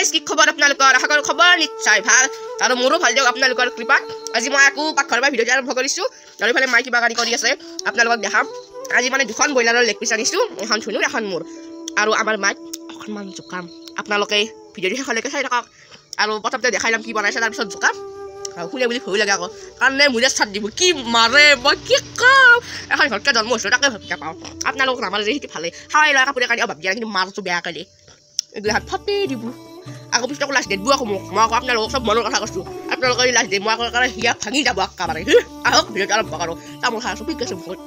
guys কি খবৰ আপোনালোকৰ আশা কৰো খবৰ নিশ্চয় ভাল আৰু মোৰো ভাল দিয়ক আপোনালোকৰ কৃপাত আজি মই আকৌ পাকঘৰৰ পৰা ভিডিঅ' আৰম্ভ কৰিছো আৰু ইফালে মাই কিবা কানি কৰি আছে আপোনালোকক দেখাম আজি মানে দুখন ব্ৰইলাৰৰ লেগ পিচ আনিছো এখন ধুনুৰ এখন মোৰ আৰু আমাৰ মাই অকণমান জোকাম আপোনালোকে ভিডিঅ'টো শেষলৈকে চাই থাকক আৰু প্ৰথমতে দেখাই ল'ম কি বনাইছে তাৰপিছত জোকাম আৰু শুনে বুলি ভয় লাগে আকৌ কাৰণ মোৰে চাট দিব কি মাৰে মই কি কাম এখন ঘৰকে জন্ম হৈছোঁ তাকে ভাবি পাওঁ আপোনালোকক নামাৰে যে সেইটো ভালে খাই লয় কাপোৰে কানি ভাবি কিন্তু মাৰটো বেয়া কৰি এইগিলাখান ফটে দিব আকৌ পিছত লাষ্ট ডেট আকৌ মোক মই আকৌ আপোনালোকক চব মনৰ কথা কৈছোঁ আপোনালোকৰ লাষ্ট ডেট মই আকৌ কাৰণে হিয়া ভাঙি যাব একেবাৰে আহক ভিডিঅ'টো আৰম্ভ কৰোঁ তামোল খাই আছোঁ পিক আছে বহুত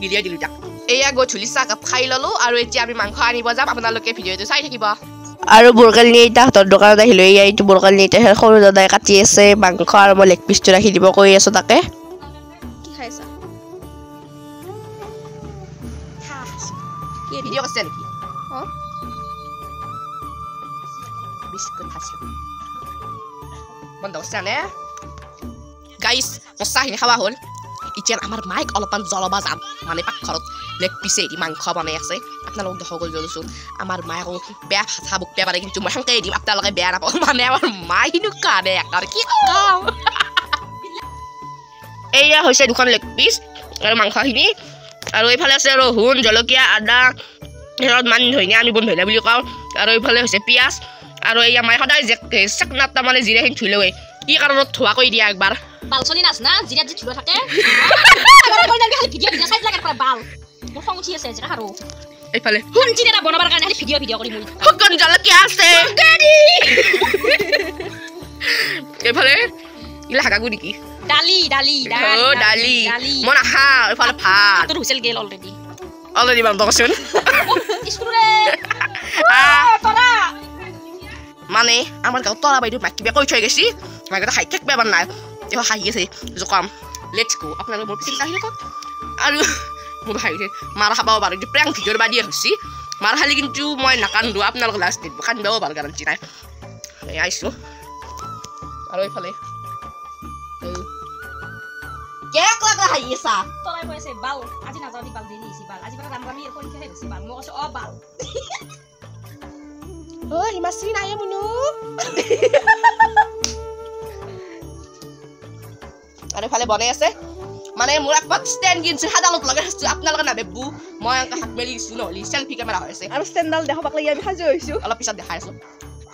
গিলিয়াই দিলোঁ তাক এয়া গধূলি চাহকাপ খাই ল'লোঁ আৰু এতিয়া আমি মাংস আনিব যাম আপোনালোকে ভিডিঅ'টো চাই থাকিব আৰু বুৰকালি এতিয়া হাতৰ দোকানত আহিলোঁ এয়া এইটো বুৰকালি এতিয়া সৰু দাদাই কাটি আছে মাংস আৰু মই লেগ পিচটো ৰাখি দিব কৈ আছোঁ তাকে কি খাইছা কি ভিডিঅ' আছে নেকি অঁ বিস্কুট খাইছোঁ বন্ধ কৰিছে নে গাইছ মচাখিনি খাৱা হ'ল এতিয়া আমাৰ মাইক অলপমান জ্বলাবা যাম মানে পাকঘৰত লেগ পিছে এটি মাংস বনাই আছে আপোনালোকক দেখাব লৈছোঁ আমাৰ মায়ে আকৌ বেয়া ভাষা বকিব পাৰে কিন্তু মই সেনেকৈ দিম আপোনালোকে বেয়া নাপাওঁ মানে আমাৰ মাইনো কানে একাৰ কি খাওঁ এয়া হৈছে দুখন লেগ পিচ আৰু মাংসখিনি আৰু এইফালে আছে ৰহুন জলকীয়া আদা সেইবিলাক মান ধনিয়া আমি বন ধনিয়া বুলি কওঁ আৰু এইফালে হৈছে পিঁয়াজ আৰু এয়া মায়ে সদায় চেকনাত তাৰমানে জিৰাখিনি ধুই লয় কি কাৰণত ধোৱা কৰি দিয়া একবাৰ বালচনি নাচ না জিৰাত যে ধুৱা থাকে ভিডিঅ' চাই লাগে বাল মোৰ খং উঠি আছে জিৰা আৰু এইফালে শুনছি এটা বনাবৰ কাৰণে ভিডিঅ' কৰি মই শুকান জলকীয়া আছে এইফালে ইলা হাগাগু নেকি দালি দালি দালি মই নাখাওঁ এইফালে ভাত তোৰ হুইচেল গেল অলৰেডি বন্ধ কৰচোন মানে আমাৰ গাঁৱত তৰা বাইদেউ মাক কিবা কৈ থৈ গৈছি মাকে খাই থাকিব এবাৰ নাই তেওঁ হাঁহি আছে জোকাম লেটছ গো আপোনালোকে মোৰ পিছত আহি থাকক আৰু মোক হাঁহি মাৰ খাব পাৰোঁ কিন্তু প্ৰেংক ভিডিঅ'ৰ বাদিয়ে হৈছে মাৰ খালি কিন্তু মই নাকান্দো আপোনালোকে লাষ্ট দিব কান্দিব পাৰোঁ গেৰাণ্টি নাই আহিছোঁ আৰু এইফালে কেক লাগা হাঁহি আছা তৰাই কৈ আছে বাল আজি নাযাওঁ দি বাল দেৰি হৈছে বাল আজি পৰা ৰামৰামি পৰীক্ষাহে হৈছে বাল মই কৈছোঁ বাল হিমাশ্ৰী নাই মুনু আৰু ইফালে বনাই আছে মানে মোৰ একপাক ষ্টেণ্ড কিনিছোঁ সাদালত লগাই আছোঁ আপোনালোকে নাভাবো মই হাত মেলি দিছোঁ নহ'লে চেল্ফি কেমেৰা হৈ আছে আৰু ষ্টেণ্ডডাল দেখাবাক লাগি আমি সাজু হৈছোঁ অলপ পিছত দেখাই আছোঁ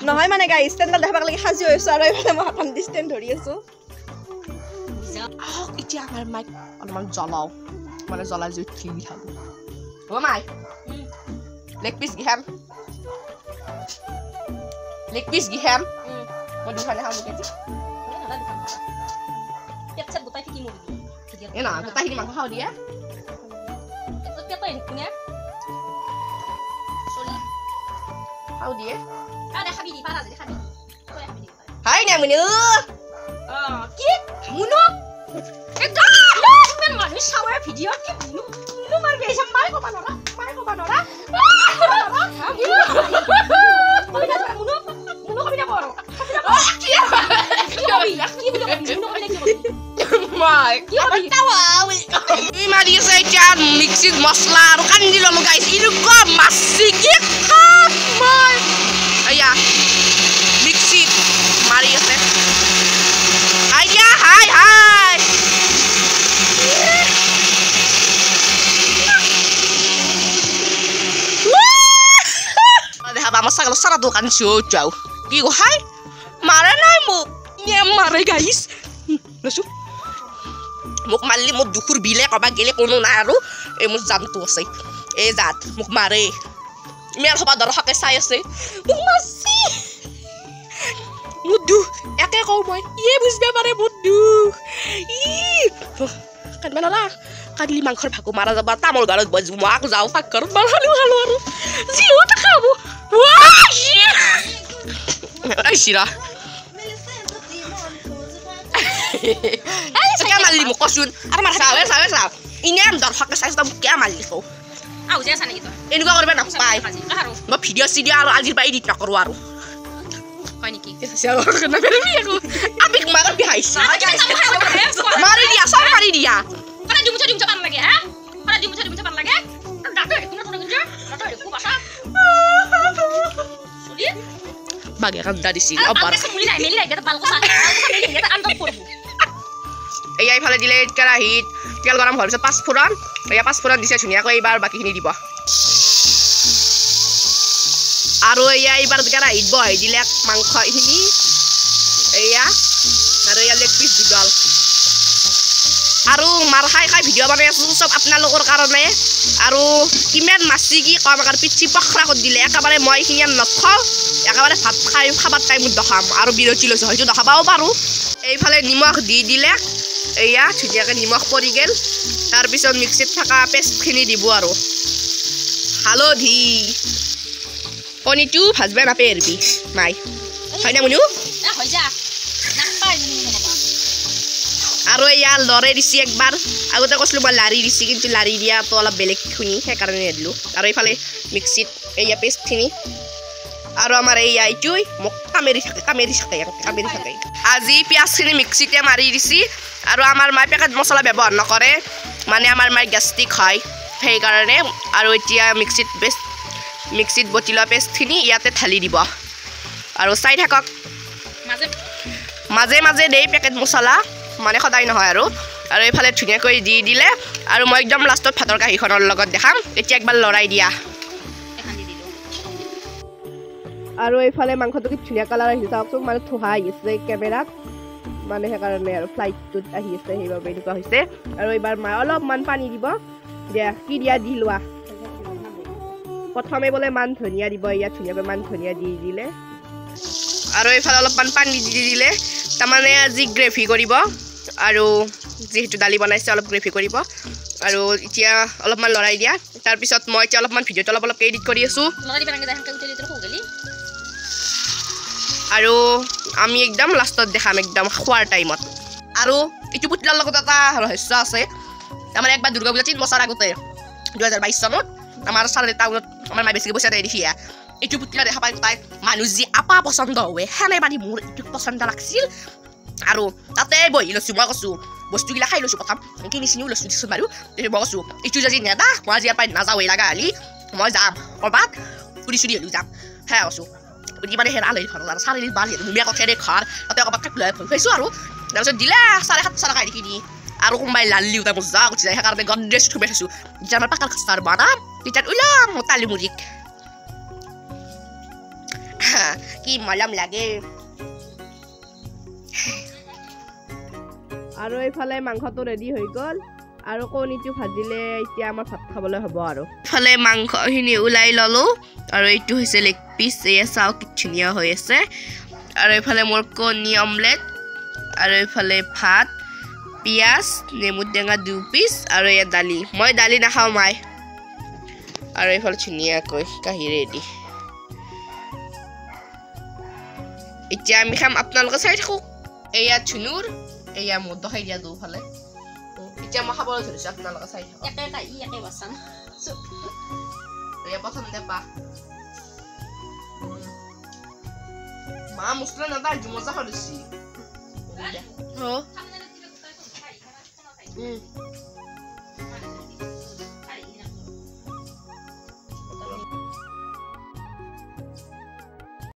নহয় মানে গাই ষ্টেণ্ডডাল দেখাবাক লাগি সাজু হৈছোঁ আৰু এইফালে মই হাতখন দি ষ্টেণ্ড ধৰি আছোঁ আহক এতিয়া আমাৰ মাইক অলপমান জ্বলাওঁ মানে জ্বলাই জুইত খেলি থাকোঁ হ'ব মাই লেগ পিচ গিহাম লেগ পিচ গিহাম মই দুখানে খাওঁ নেকি পেট গোটাই থাকি মোৰ এ না গোটাইখিনি মাংস খাওঁ দিয়া পেটাই কোনে চলি খাওঁ দিয়ে দেখাবি দি পাৰা দেখাবি হাই না মুনু কি মুনু এটা ইমান মানুহ চাওয়াৰ ভিডিঅ' কি মুনু মাৰ বেছা মাই কবা নৰা মুনু কবি না কৰ কি মাই মাৰি আছে এতিয়া মিক্সিত মছলা আৰু কান্দি ল'লোঁ গাইছ এনেকুৱা মাছি কি খাম মই এয়া মিক্সিত মাৰি আছে আইয়া হাই হাই দেখাবা আমাৰ ছাগলৰ চাৰা দোকান যাওঁ কি গোহাই মাৰে নাই মোক মাৰে গাইছ লৈছোঁ মোক মাৰিলে মোক দুখুৰ বিলে ক'বা গেলে কোনো নাই আৰু এই মোৰ জানটো আছে এই জাত মোক মাৰে ইমান সবা দৰ্শকে চাই আছে মোক মাৰছি মুদু একে কওঁ মই ইয়ে বুজিব পাৰে মুদু কান্দিব নৰা কান্দিলি মাংসৰ ভাকো মাৰা যাব তামোল গালত বজিব মই আকৌ যাওঁ পাকঘৰত মাৰ খালো আৰু যিহঁতে খাব চিৰা কিয় মাৰিলি মোক কচোন চাওঁ ইমান দৰ্শকে চাইছোঁ তই মোক কিয় মাৰিলি কওঁ এনেকুৱা কৰিব নাপায় মই ভিডিঅ' চিডিঅ' আৰু আজিৰ পৰা এডিট নকৰোঁ আৰু হয় নেকি আপিক মাৰ বিহাইছে মাৰি দিয়া চব মাৰি দিয়া বাগে কান্দা দিছিল আর অপার আলকা মুলি নাই মেলি নাই এটা বালকসা মেলি এটা আলদা করব এইয়া ইফালে দিলে কেৰাহীত তেল গৰম হোৱাৰ পিছত পাঁচফোৰণ এয়া পাঁচফোৰণ দিছে ধুনীয়াকৈ এইবাৰ বাকীখিনি দিব আৰু এয়া এইবাৰ কেৰাহীত বহাই দিলে মাংসখিনি এয়া আৰু এয়া লেগ পিচ দুডাল আৰু মাৰ খাই খাই ভিডিঅ' বনাই আছোঁ চব আপোনালোকৰ কাৰণে আৰু কিমান মাছি কি কম আকাৰ পিঠি পখৰা কৰি দিলে একেবাৰে মই এইখিনি নথওঁ একেবাৰে ভাত খাই খাবাৰ টাইমত দেখাম আৰু বিৰতি লৈছোঁ হয়তো দেখাবও পাৰোঁ এইফালে নিমখ দি দিলে এয়া ধুনীয়াকৈ নিমখ পৰি গ'ল তাৰপিছত মিক্সিত থকা পেষ্টখিনি দিব আৰু হালধি কণীটো ভাজবা নাপাৰিবি মাই হয়নে মুনু এ হৈ যা নাপাই মুনু বাবা আৰু এয়া লৰাই দিছি একবাৰ আগতে কৈছিলোঁ মই লাৰি দিছি কিন্তু লাৰি দিয়াটো অলপ বেলেগ শুনি সেইকাৰণে দিলোঁ আৰু এইফালে মিক্সিত এয়া পেষ্টখিনি আৰু আমাৰ এইয়া এইটোই মোক কামেৰি থাকে আজি পিঁয়াজখিনি মিক্সিতে মাৰি দিছি আৰু আমাৰ মায়ে পেকেট মছলা ব্যৱহাৰ নকৰে মানে আমাৰ মায়ে গেষ্ট্ৰিক হয় সেইকাৰণে আৰু এতিয়া মিক্সিত বটি লোৱা পেষ্টখিনি ইয়াতে ঢালি দিব আৰু চাই থাকক মাজে মাজে দেই পেকেট মছলা মানে সদায় নহয় আৰু এইফালে ধুনীয়াকৈ দি দিলে আৰু মই একদম লাষ্টত ভাতৰ কাঁহীখনৰ লগত দেখাম এতিয়া একবাৰ লৰাই দিয়া আৰু এইফালে মাংসটো কি ধুনীয়া কালাৰ আহিছে চাওকচোন মানে থোহা আহিছে কেমেৰাত মানে সেইকাৰণে আৰু ফ্লাইটটোত আহি আছে সেইবাবে এনেকুৱা হৈছে আৰু এইবাৰ মায়ে অলপমান পানী দিব দিয়া কি দিয়া দি লোৱা প্ৰথমে বোলে মান ধনিয়া দিব ইয়াত ধুনীয়াকৈ মান ধনিয়া দি দিলে আৰু এইফালে অলপমান পানী দি দিলে তাৰমানে আজি গ্ৰেভি কৰিব আৰু যিহেতু দালি বনাইছে অলপ গ্ৰেভি কৰিব আৰু এতিয়া অলপমান লৰাই দিয়া তাৰপিছত মই এতিয়া অলপমান ভিডিঅ'টো অলপ এডিট কৰি আছোঁ আৰু আমি একদম লাষ্টত দেখাম একদম খোৱাৰ টাইমত আৰু এইটো পুতলাৰ লগত এটা ৰহস্য আছে তাৰমানে একবাৰ দুৰ্গা পূজা 3 বছৰ আগতে 2022 চনত আমাৰ চাৰিটা টাউনত আমাৰ মায়ে বেছিকৈ পইচা দিছি এইটো পুতলা দেখা পাই তাই মানুহ যি আপা পচন্দ হয় সেনে মানে মোৰ এইটো পচন্দ লাগিছিল আৰু তাতে বহি লৈছোঁ মই কৈছোঁ বস্তুগিলা খাই লৈছোঁ প্ৰথম কিনিচিনিও লৈছোঁ দিছোঁ বাৰু মই কৈছোঁ এইটো যদি নেদা মই আজি ইয়াৰ পৰা নাযাওঁৱেই লগা হ'লি মই যাম ক'ৰবাত ফুৰি চুৰি হ'লেও যাম সেয়া কৈছোঁ মানে হেৰা লৈ ঘৰত আৰু চাৰিআলিত বাৰ ধুনীয়া কঠেৰে ঘৰ তাতে ক'ৰবাত থাকিলে খুৱাইছোঁ আৰু তাৰপিছত দিলে 750 টকা কিনি আৰু কোনোবাই লালিও তাৰ মজা গুচি যায় সেইকাৰণে গড্ৰেজ থৈ থৈছোঁ যেতিয়া আমাৰ পাকাৰ কাষ্টাৰ বনাম তেতিয়া ওলাম তালি মুৰিক কি মলম লাগে আৰু এইফালে মাংসটো ৰেডি হৈ গ'ল আৰু কণীটো ভাজিলে এতিয়া আমাৰ ভাত খাবলৈ হ'ব আৰু ইফালে মাংসখিনি ওলাই ল'লোঁ আৰু এইটো হৈছে লেগ পিচ এয়া চাওঁ কি ধুনীয়া হৈ আছে আৰু এইফালে মোৰ কণী অমলেট আৰু এইফালে ভাত পিঁয়াজ নেমু টেঙা 2 পিচ আৰু এয়া দালি মই দালি নাখাওঁ মাই আৰু এইফালে ধুনীয়াকৈ কাঁহী ৰেডি এতিয়া আমি খাম আপোনালোকে চাই থাকক এয়া ধুনুৰ এয়া মোৰ দহাই দিয়া দুফালে এতিয়া মই খাবলৈ ধৰিছোঁ আপোনালোকে চাই থাকক একে বাচাম এয়া প্ৰথমতে পা মা মছলা নাদাই মজা কৰিছি